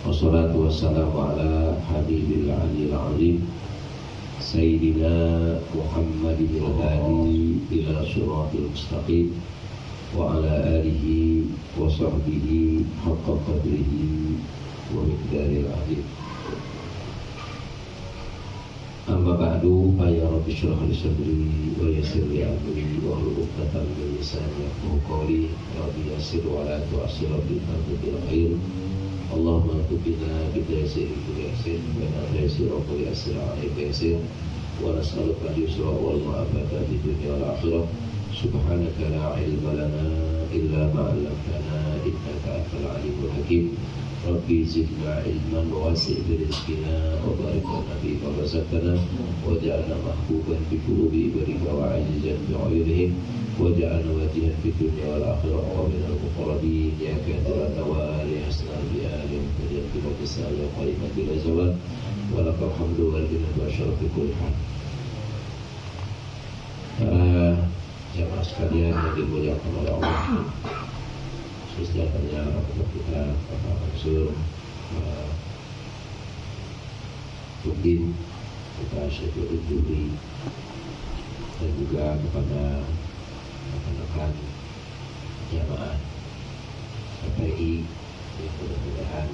Wassalatu wassalamu ala habibil aliyil azim Sayyidina Muhammadin hadi ila suratul mustaqim wa ala alihi wa sahbihi haqqa qadrihi wa miqdaril azim. Amma ba'du, ya Rabbi shrah li sadri wa yassir li amri wa hlul 'uqdatam min lisani yafqahu qawli. Rabbi yassir wa la tu'assir bil khair. Allahumma tubina bidayasir bidayasir wa na'yasir wa qiyasir alayasir wa nas'aluka al-yusra wal mu'afata di dunia wal akhirah. Subhanaka la ilma lana illa ma 'allamtana innaka antal alimul hakim. Rabbi zidna ilman wa wasi' rizqina wa barik lana fi ma razaqtana waj'alna mahbuban fi qulubi ibadika wa 'azizan bi 'uyunihim waj'alna wajihan fi dunya wal akhirah wa minal muqarrabin ya kathiran nawali hasnal bi'alim kajat bi qisal wa qaimat bil zawal wa lakal hamdu wal minna wa syaraf fi kulli hal. Jamaah sekalian yang dimuliakan oleh Allah, sesungguhnya rahmat kita Bapak Mansur Mungkin kita Syekhul Juri dan juga kepada rekan-rekan jamaah KPI yang mudah-mudahan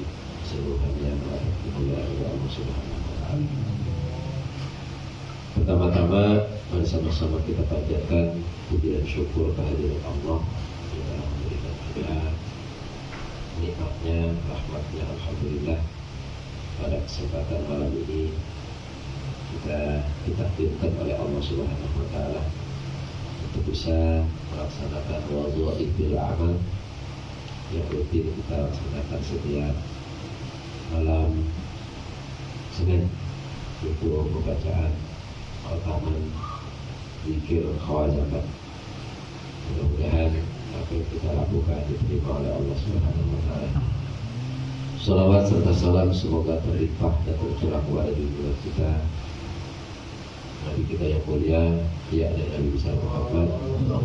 seluruhnya dimuliakan oleh Allah Subhanahu wa taala. Pertama-tama mari sama-sama kita panjatkan puji dan syukur kehadirat Allah yang memberikan kita nikmatnya, rahmatnya, alhamdulillah. Pada kesempatan malam ini kita ditakdirkan oleh Allah Subhanahu wa taala untuk bisa melaksanakan wadhaifil amal yang rutin kita laksanakan setiap malam Senin, yaitu pembacaan khataman zikir khawajabat. Mudah-mudahan apa yang kita lakukan diterima oleh Allah Subhanahu wa taala. Salawat serta salam semoga terlimpah dan tercurah kepada junjungan kita Nabi kita yang mulia, yakni Nabi besar Muhammad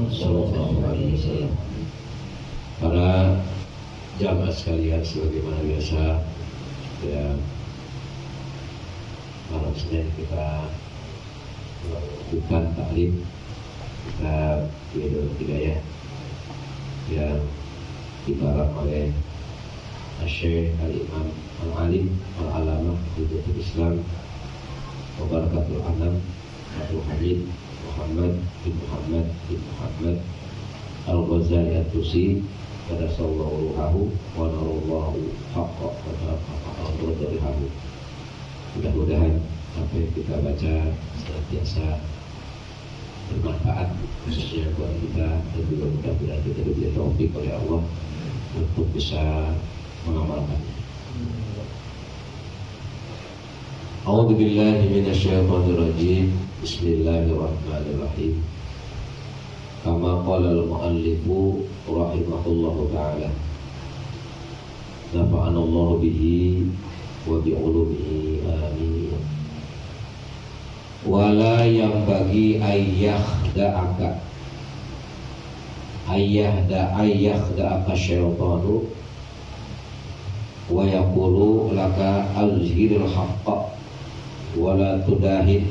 sallallahu alaihi wasallam. Para jamaah sekalian, sebagaimana biasa ya, malam Senin kita melakukan taklim kitab Bidul Hidayah yang dikarang oleh Syekh Al-Imam Al-Alim Al-Alamah Hujjatul Islam wa Barakatul Anam Abdul Hamid Muhammad bin Muhammad bin Muhammad Al-Ghazali At-Tusi pada sallallahu ruhahu wa narallahu haqqa wa ta'ala dari hamu. Mudah-mudahan apa yang kita baca senantiasa bermanfaat khususnya buat kita, dan juga mudah-mudahan kita diberi taufik oleh Allah untuk bisa mengamalkannya. A'udzu billahi minasyaitonir rajim. Bismillahirrahmanirrahim. Kama qala al-muallifu rahimahullahu taala. Nafa'anallahu bihi wa bi ulumihi amin. Wala yang bagi ayyakhda'aka ayyakhda'aka syaitanu wa yaqulu laka azhiril haqqa wa la tudahin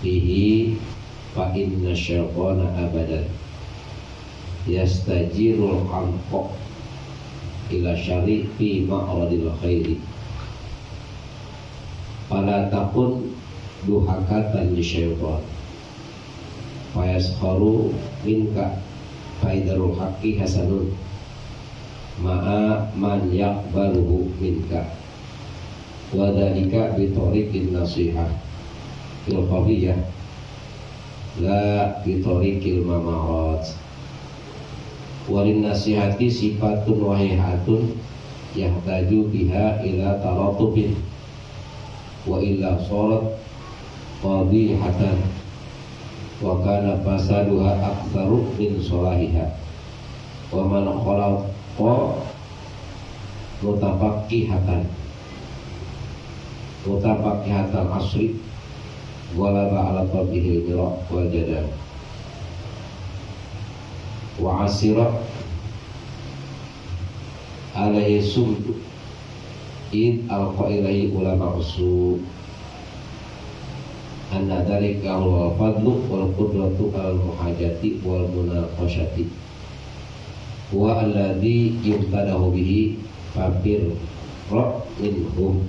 bihi fa inna syaitana abadan yastajirul anqa ila syari fi ma'radil khairi fala takun duhakatan li syaitan fayaskharu minka faidarul haqqi hasanun ma'a man yaqbaluhu minka wa dhalika bi tariqin nasihah fil qawiyah la bi tariqil mamarat walin nasihati sifatun wahihatun yahtaju biha ila taratubin wa illa sharat qadihatan wa kana fasaduha aktsaru min salahiha wa man khalaqa mutafaqqihatan asri wala ba'ala tabihi mira wal jadal wa asira alaihi sumtu id al-qailai ulama usul anna dhalika huwa fadlu wal qudratu al muhajati wal munaqashati wa alladhi yumtadahu bihi fabir ra minhum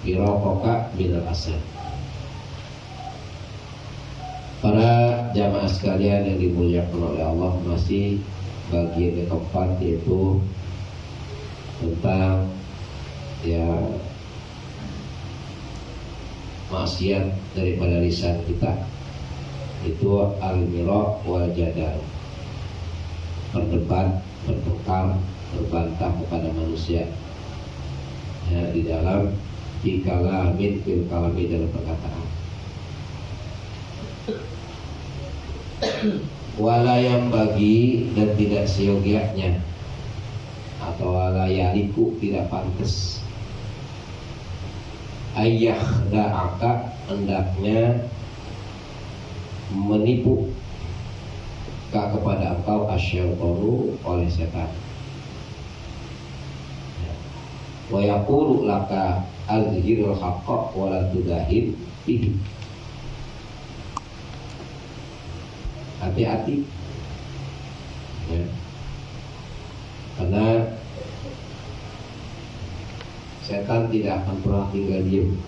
biraqaka minal asad. Para jamaah sekalian yang dimuliakan oleh Allah, masih bagian yang keempat yaitu tentang maksiat daripada lisan kita, itu al-mira wal jadal, berdebat, bertengkar, berbantah kepada manusia di dalam kalamin fil kalami, dalam perkataan. Wala yang bagi dan tidak seyogianya, atau wala yaliku tidak pantas, ayyakhda'aka hendaknya menipu kepada engkau asyaitanu oleh setan, wa yaqulu laka azhirul haqqa wa la tudahin bihi. Hati-hati ya. Karena setan tidak akan pernah tinggal diam.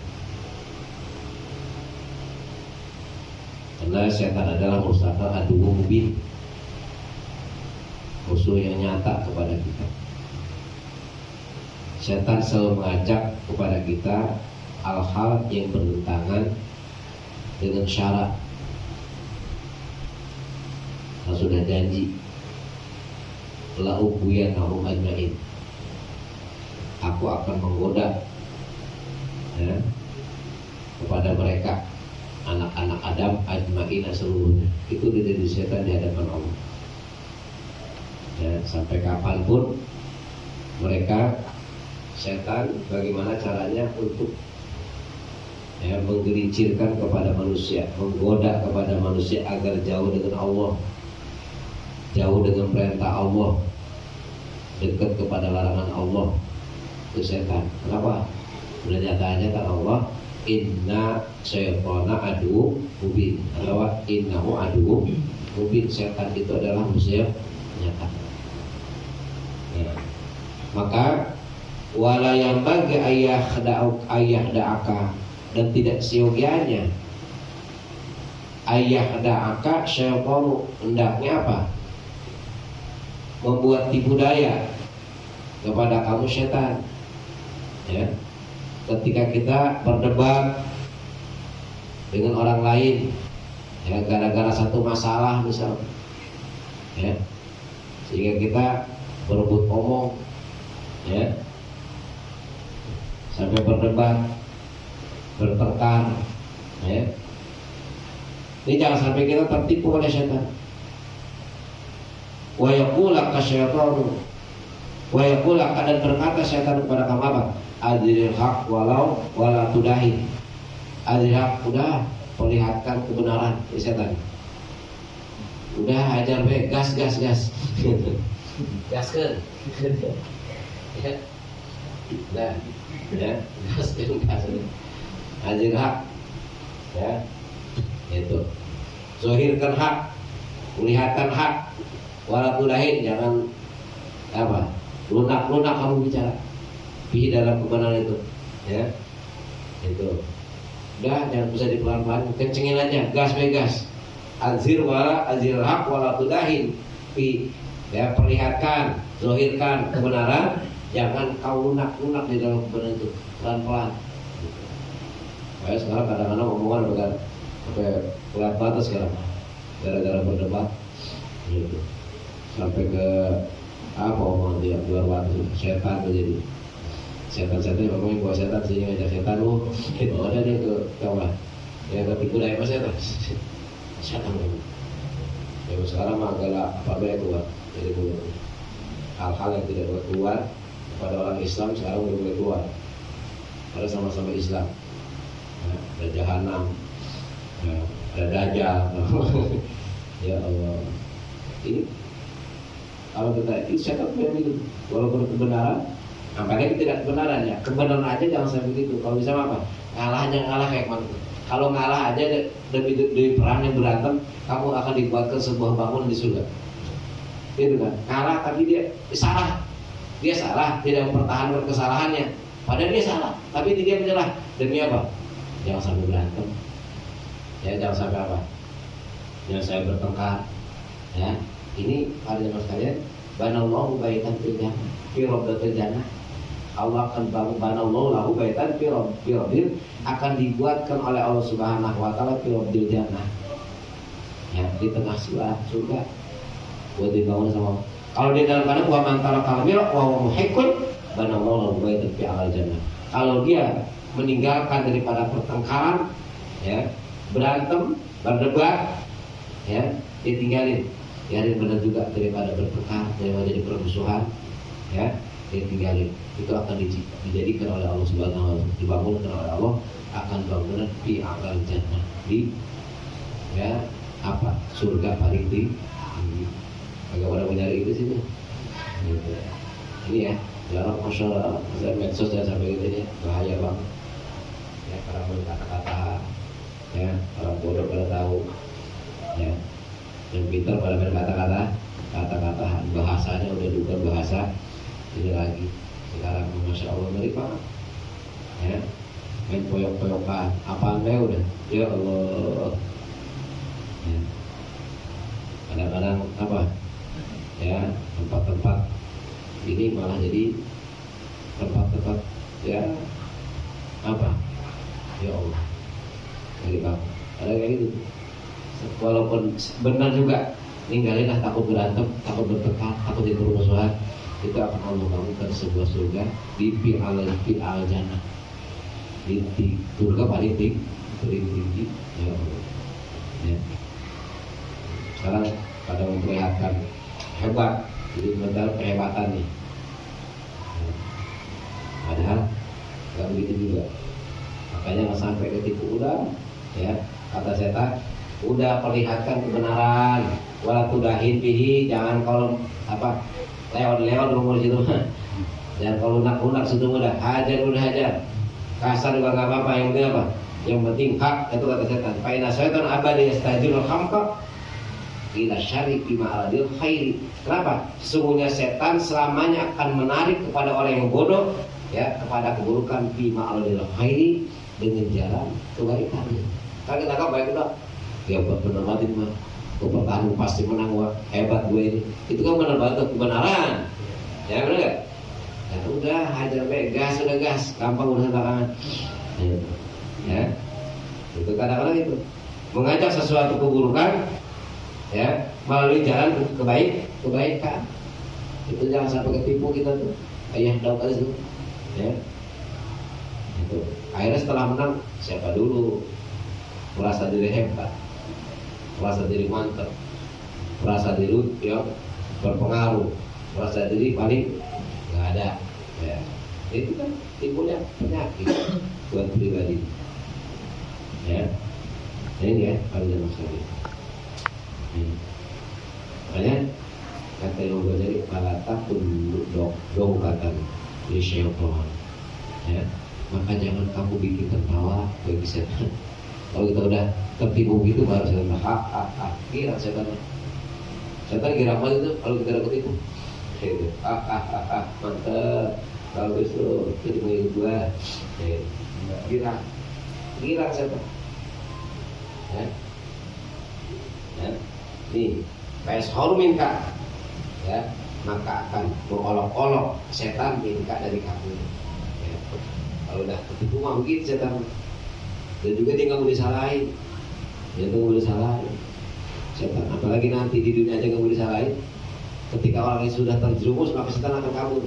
Karena setan adalah musuh mubin, musuh yang nyata kepada kita. Setan selalu mengajak kepada kita hal-hal yang bertentangan dengan syarat. Sudah janji la ughwiyannahum ajmain, aku akan menggoda kepada mereka anak-anak Adam ajmain seluruhnya. Itu dari setan di hadapan Allah sampai kapanpun mereka, setan bagaimana caranya untuk menggelincirkan kepada manusia, menggoda kepada manusia agar jauh dengan Allah, jauh dengan perintah Allah, dekat kepada larangan Allah. Itu setan. Kenapa? Sudah nyatanya kan Allah, inna syaitana adu mubin, atau innahu adu mubin. Setan itu adalah musuh nyata. Maka wala yang bagi ayyakhda'aka, dan tidak seyogianya ayyakhda'aka syaitanu, hendaknya apa? Membuat tipu daya kepada kamu setan. Ketika kita berdebat dengan orang lain, gara-gara satu masalah misalnya, sehingga kita berebut omong, sampai berdebat, bertengkar, ini jangan sampai kita tertipu oleh setan. Wa yaqulaka syaitanu, wa yaqulaka, dan berkata setan kepada kamu apa? Adril haq walau wala tudahi. Adril haq, udah perlihatkan kebenaran. Setan hajar bae gas gas gaskeun ya nah ya gaskeun hajar hak ya itu zahirkan hak, melihatkan hak, wala tudahin, jangan apa lunak kamu bicara di dalam kebenaran itu ya itu udah jangan bisa dipelan-pelan, kencengin aja gas azir hak wala tudahin ya perlihatkan, zahirkan kebenaran, jangan kau lunak di dalam kebenaran itu, pelan-pelan. Kayak sekarang kadang-kadang omongan bukan sampai pelat batas sekarang gara-gara berdebat gitu. Sampai ke apa omongan dia luar batas, setan jadi setan memang yang buat setan sih ngajak setan gitu ada dia ke kawan ya ketipu dari mas setan ya sekarang mah galak apa baik keluar jadi hal-hal yang tidak boleh keluar pada orang Islam sekarang udah boleh keluar karena sama-sama Islam ya, ada jahanam ya, ada dajjal ya Allah ini kalau kita ini setan memang itu walaupun kebenaran nampaknya tidak kebenaran ya, kebenaran aja jangan sampai begitu. Kalau bisa apa? Ngalah kayak mana? Kalau ngalah aja demi perang yang berantem, kamu akan dibuatkan sebuah bangunan di surga. Itu kan? Ngalah tapi dia salah, tidak mempertahankan kesalahannya. Padahal dia salah, tapi dia menyerah. Demi apa? Jangan sampai berantem. Ya, jangan sampai apa? Jangan sampai bertengkar. Ya, ini ada yang sekalian. Banallahu baitan fil jannah, fi rabdatil jannah. Allah akan banallahu lahu baitan fi rabbil akan dibuatkan oleh Allah Subhanahu wa taala fi rabbil jannah. Ya, di tengah surga. Buat dibangun sama. Kalau di dalam keadaan wa man taraka al-mira wa huwa muhiqqun banallahu lahu baitan fi al jannah. Kalau dia meninggalkan daripada pertengkaran, ya, berantem, berdebat, ya, ditinggalin. Ya, yang benar juga daripada bertengkar, daripada jadi permusuhan, ya, ditinggalin. Itu akan dijadikan oleh Allah Subhanahu wa taala, dibangunkan oleh Allah akan bangunan di akal jannah di ya apa surga paling tinggi. Agak pada mencari itu sih gitu. Ini ya jarang masalah medsos dan sampai gitu ya bahaya banget ya karena kata-kata ya orang bodoh pada tahu ya yang pintar pada kata-kata bahasanya udah bukan bahasa ini lagi sekarang masya Allah ngeri banget ya main poyok-poyokan apaan deh udah ya Allah ya. Kadang-kadang apa ya tempat-tempat ini malah jadi tempat-tempat ya apa ya Allah ngeri banget ada kayak gitu walaupun benar juga ninggalinlah takut berantem, takut bertengkar, takut jadi permusuhan itu akan Allah bangunkan sebuah surga di al jannah di surga paling tinggi ya Allah ya. Sekarang pada memperlihatkan hebat jadi benar kehebatan nih padahal nggak begitu juga makanya nggak sampai ketipu udah ya kata setan udah perlihatkan kebenaran wala tudahin bihi jangan kalau apa lewat umur situ jangan kalau lunak situ udah hajar kasar juga nggak apa-apa yang penting apa yang penting hak itu kata setan fa inna syaitan abadi yastajilul khamqa ila syarri bima aladil khairi kenapa sesungguhnya setan selamanya akan menarik kepada orang yang bodoh ya kepada keburukan bima aladil khairi dengan jalan kebaikan kan kita kan baik udah ya benar banget mah gue pertahanan pasti menang gua hebat gue ini itu kan benar banget kebenaran ya benar gak ya udah hajar gas udah gas gampang urusan belakangan ya itu kadang-kadang itu mengajak sesuatu keburukan ya melalui jalan kebaikan itu jangan sampai ketipu kita tuh ayah tahu kali itu ya itu akhirnya setelah menang siapa dulu merasa diri hebat merasa diri mantap merasa diri ya berpengaruh merasa diri paling nggak ada ya itu kan timbulnya penyakit buat pribadi ya ini ya kalau jangan sekali kata yang gue jadi palatakun dongkatan di syaitan, ya. Maka jangan kamu bikin tertawa bagi setan. Kalau kita udah tertipu gitu baru setan kira setan kira apa itu kalau kita udah ketipu gitu. Mantap, bagus tuh, jadi mengikut gua, kira setan, ya. Nih, fashor minka, ya, maka akan mengolok-olok setan minka dari kamu. Ya. Kalau udah ketipu mah begitu setan, dan juga dia nggak boleh disalahin, dia nggak boleh disalahin setan. Apalagi nanti di dunia aja nggak boleh disalahin. Ketika orang yang sudah terjerumus maka setan akan kabur.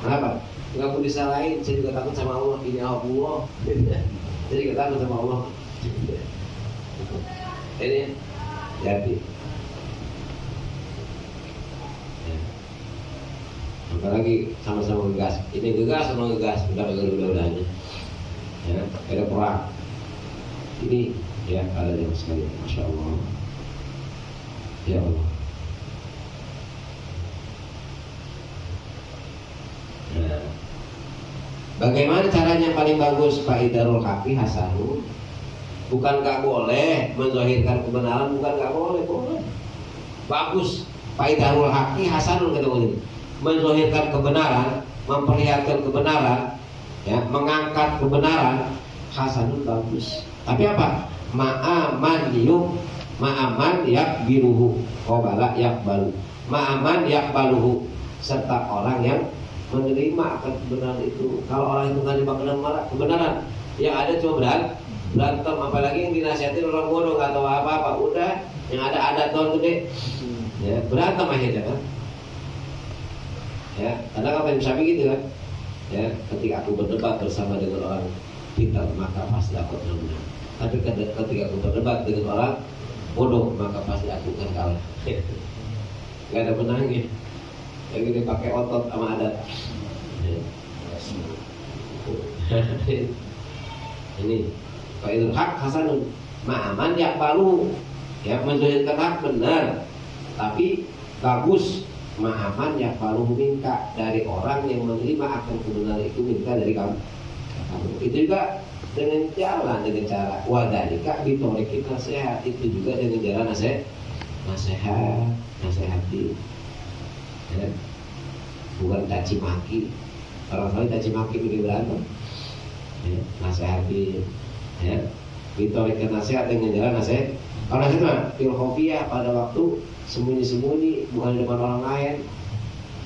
Kenapa? Nggak boleh disalahin. Saya juga takut sama Allah. Ini Allah. Saya juga takut sama Allah. Ini jadi. Apalagi sama-sama ngegas, ini ngegas sama ngegas, udah aja, ya, ada perang, ini ya ada yang sekali, masya Allah, ya Allah. Nah, bagaimana caranya paling bagus? Faidarul haqi hasanu, bukan gak boleh menzahirkan kebenaran, bukan gak boleh, boleh, bagus. Faidarul haqi hasanun kata ulama. Menzahirkan kebenaran, memperlihatkan kebenaran, ya, mengangkat kebenaran, hasanun bagus. Tapi apa? Ma'aman yakbiruhu, qobala yakbalu. Ma'aman yakbaluhu, serta orang yang menerima akan kebenaran itu. Kalau orang itu nggak terima kebenaran, yang ada cuma berantem, apalagi yang dinasihatin orang bodoh nggak tahu apa-apa, udah yang ada doang gede, ya, berantem akhirnya kan. Ya, karena apa yang bisa begitu kan? Ya, ketika aku berdebat bersama dengan orang pintar maka pasti aku akan menang. Tapi ketika aku berdebat dengan orang bodoh maka pasti aku akan kalah. Gak ada menangnya. Yang ini pakai otot sama adat. Ya. Ini Fa'idul haq hasanun ma'aman yakbalu, ya, menjadikan hak benar, tapi bagus. Ma'aman yakbalu minka, dari orang yang menerima akan kebenaran itu minta dari kamu. Itu juga dengan cara wadalika bitorikin nasihat, itu juga dengan jalan nasihati, ya. Bukan caci maki. Orang lain caci maki bikin berantem, ya, nasihati, ya, bitorikin nasihat dengan jalan nasihat. Kalau nasihat mah filhofiyah, pada waktu sembunyi-sembunyi, bukan di depan orang lain.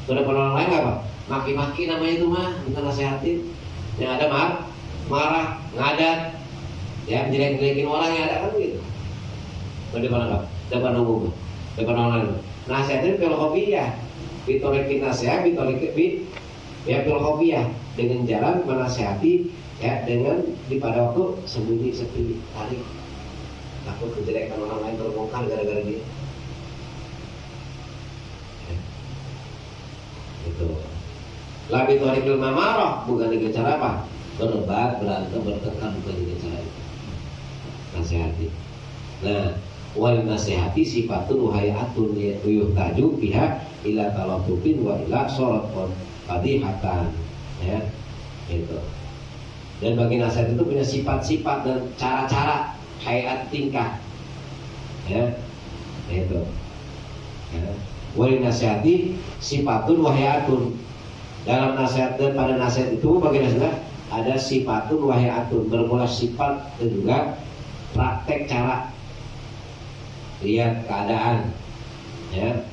Di depan orang lain apa? Maki-maki namanya itu mah, bukan nasihatin. Yang ada marah, ngadat, ya, jelek-jelekin orang yang ada kan begitu. Di depan apa? Depan umum, depan orang lain. Nasihatin filhofiyah, bitorikin nasihat, ya filhofiyah, dengan jalan menasihati, ya, dengan di pada waktu sembunyi sepi, tarik. Takut kejelekan orang lain terbongkar gara-gara dia. Itu. Labi torikil mamarah, bukan dengan cara apa? Berdebat, berantem, bertengkar, bukan dengan cara itu. Nasihati. Nah, wal nasihati sifatun wahayatun yuhtaju biha ila talafufin wa ila sorotun fadihatan, ya, itu. Dan bagi nasihat itu punya sifat-sifat dan cara-cara, hayat tingkah, ya, itu, ya. Wali nasihati sifatun wahyatun, dalam nasihat dan pada nasihat itu bagi nasihat ada sifatun wahyatun, bermula sifat dan juga praktek cara, lihat keadaan, ya.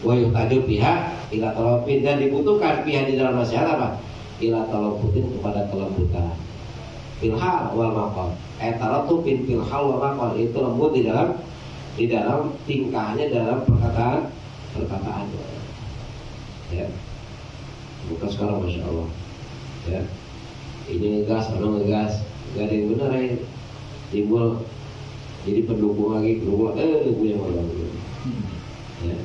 Wa yuhtaju biha ila talafin, dan dibutuhkan pihak di dalam nasihat apa? Ila talafutin, kepada kelembutan. Filhal wal maqal, taratupin filhal wal maqal, itu lembut di dalam tingkahnya, dalam perkataan, ya. Bukan sekarang masya Allah, ya, ini ngegas, orang ngegas, gak ada yang benar ya, timbul jadi pendukung lagi, punya orang, ya,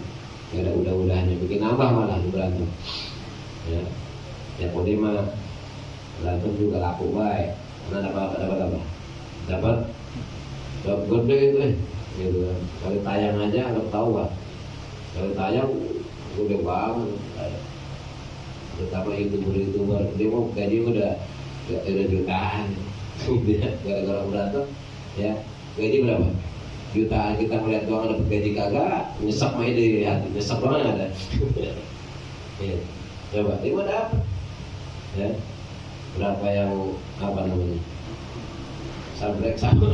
gak ada udah-udahnya, bikin nambah malah berantem, ya. Ya kode mah berantem juga laku baik. Karena dapat gede itu, gitu kan. Kali tayang aja nggak tahu, Pak. Kali tayang udah banget. Terutama youtuber dia mau gaji udah jutaan. Gara-gara berantem ya, gaji berapa? Jutaan, kita melihat doang dapat gaji kagak, nyesek mah di hati, nyesek banget ada. Ya. Coba, ini ada apa? Ya, berapa yang apa namanya? Sabrek sama.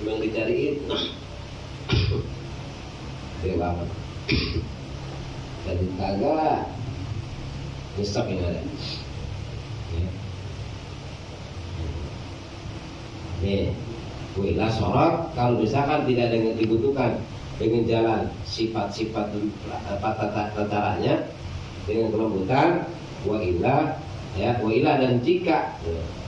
Memang dicariin. Dia banget. Gaji kagak, nyesek yang ada. Ya. Nih, wila sorot kalau misalkan tidak dengan dibutuhkan dengan jalan sifat-sifat tata-tatanya dengan kelembutan, wa illa ya, wa illa dan jika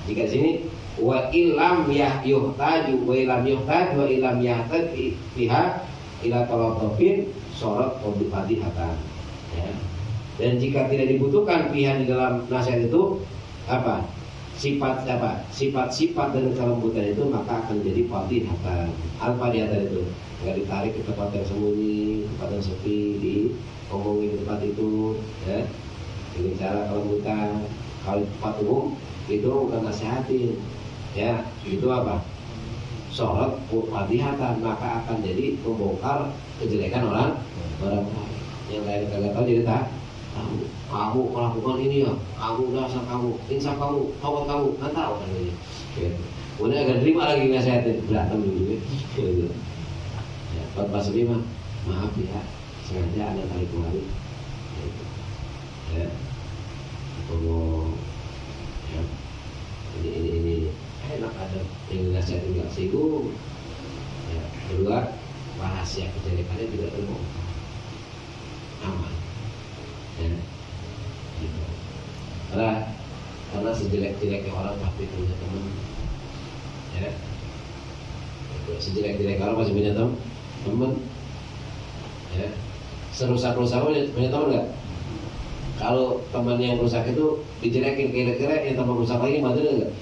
sini wa illam yuhtaju wa illam yuhtaju wa illam yahtad pihak ila talafin sorot fatihatan ya. Dan jika tidak dibutuhkan pihak di dalam nasihat itu apa? Sifat-sifat dan kelembutan itu maka akan jadi fatihatan. Al-fatihatan itu nggak ditarik ke tempat yang sembunyi, tempat yang sepi, diomongin di tempat itu, ya. Dengan cara kelembutan. Kalau tempat umum itu bukan nasihatin, ya. Itu apa? Sholat fatihatan maka akan jadi membongkar kejelekan orang lain. Yang lain kagak tahu jadi tak. Kamu melakukan ini ya, kamu dasar kamu, insaf kamu, taubat kamu, nggak tahu kan ini. Kemudian agak terima lagi nasihatin, berantem dulu ya. Ya, pas mah, maaf ya, sengaja ada kali kemarin. Ya, ngomong, ya, ini enak ada yang nasihatin nggak singgung. Ya, kedua, rahasia kejelekannya tidak terbongkar, aman. Ya, gitu. Karena sejelek-jeleknya orang pasti punya teman, ya. Sejelek-jeleknya orang pasti punya teman, ya. Serusak-rusak punya teman nggak? Kalau teman yang rusak itu dijelekin, kira-kira yang teman rusak lagi bantu nggak?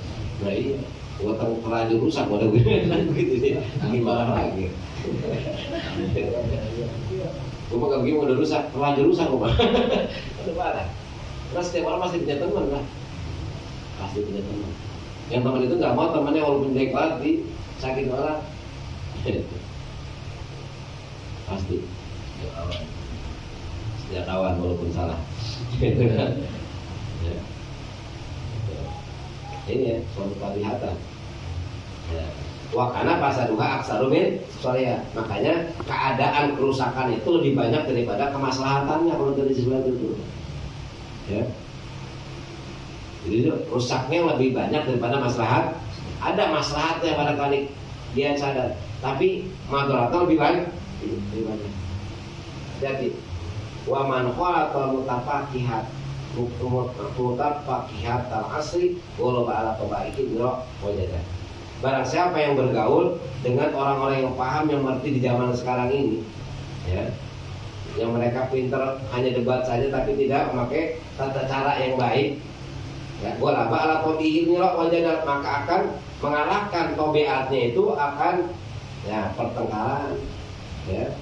Nah iya, gua terlanjur rusak, waduh gitu sih, gimana lagi? Gue mah gak begini udah rusak, terlanjur rusak gue mah. Udah parah. Karena setiap orang pasti punya teman lah. Pasti punya teman. Yang teman itu gak mau temannya walaupun jelek banget disakitin orang. Pasti. Setiap kawan walaupun salah. Ya. Ini ya, suatu kelihatan. Ya. Wakana fasaduha aksarumin soalnya, makanya keadaan kerusakan itu lebih banyak daripada kemaslahatannya kalau dari sebelah itu, ya. Jadi rusaknya lebih banyak daripada maslahat. Ada maslahatnya barangkali dia sadar, tapi madaratnya lebih banyak. Jadi wa man khalaqal mutafaqihat al asri walau ba'ala qabaihi biro wajada. Barang siapa yang bergaul dengan orang-orang yang paham, yang mengerti di zaman sekarang ini, ya, yang mereka pintar hanya debat saja tapi tidak memakai tata cara yang baik, ya, bola ba'ala qadihi wajada, maka akan mengalahkan tobiatnya itu akan ya pertengkaran, ya,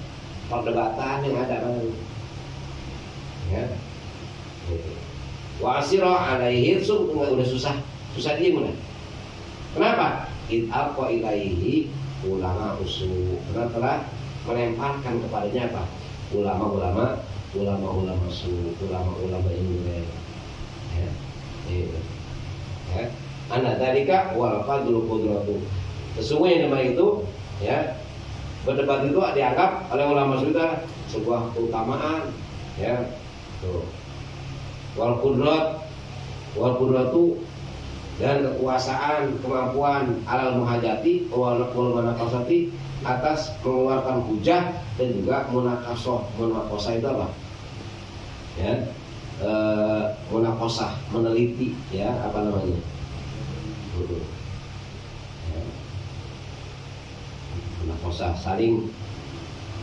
perdebatan yang ada kan, ya. Wa asira alaihi udah susah diem udah. Kenapa? Alqa ilaihi ulama usul, karena telah melemparkan kepadanya apa? Ulama-ulama su, ulama-ulama ini, ya, itu, ya. Anda tadika wal fadlu qudratu. Sesungguhnya nama itu, ya, berdebat itu dianggap oleh ulama sudah sebuah keutamaan, ya. Tuh. Wal qudratu dan kekuasaan, kemampuan alal muhajati wal munaqasati, atas mengeluarkan hujah dan juga munaqasah itu apa? Ya, munaqasah, meneliti, ya, apa namanya? Ya. Munaqasah, saling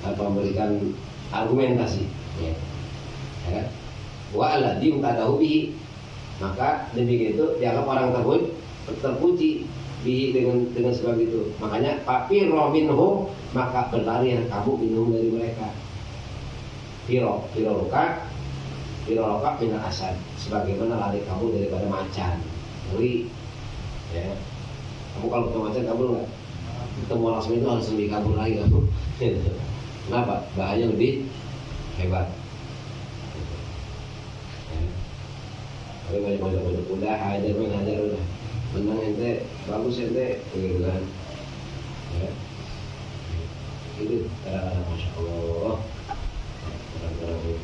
memberikan argumentasi, ya. Ya. Wa alladhi mutadahu bihi, maka demikian itu dianggap orang terpuji, dengan sebab itu. Makanya fafirro minhum, maka berlarilah kamu minhum dari mereka. Firo roka minal asad, sebagaimana lari kamu daripada macan. Lari, ya. Kamu kalau ketemu macan kabur nggak? Ketemu langsung itu harus lebih kabur lagi kamu. Kenapa? Bahaya lebih hebat. Tapi banyak kuda, hajar udah. Menang ente, bagus ente, begitu kan? Ya. Itu kadang-kadang masya Allah. Kadang-kadang.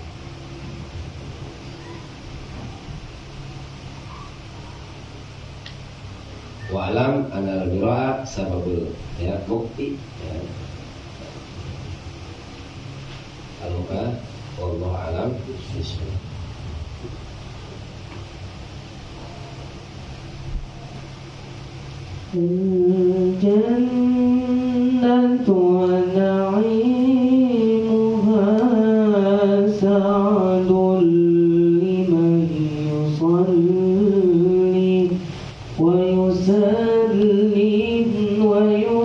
Wa'alam anal mira'a sababul ya mukti ya. Alhamdulillah, wallahu alam bishawab. الجنة ونعيمها سعد لمن يصلي ويسلم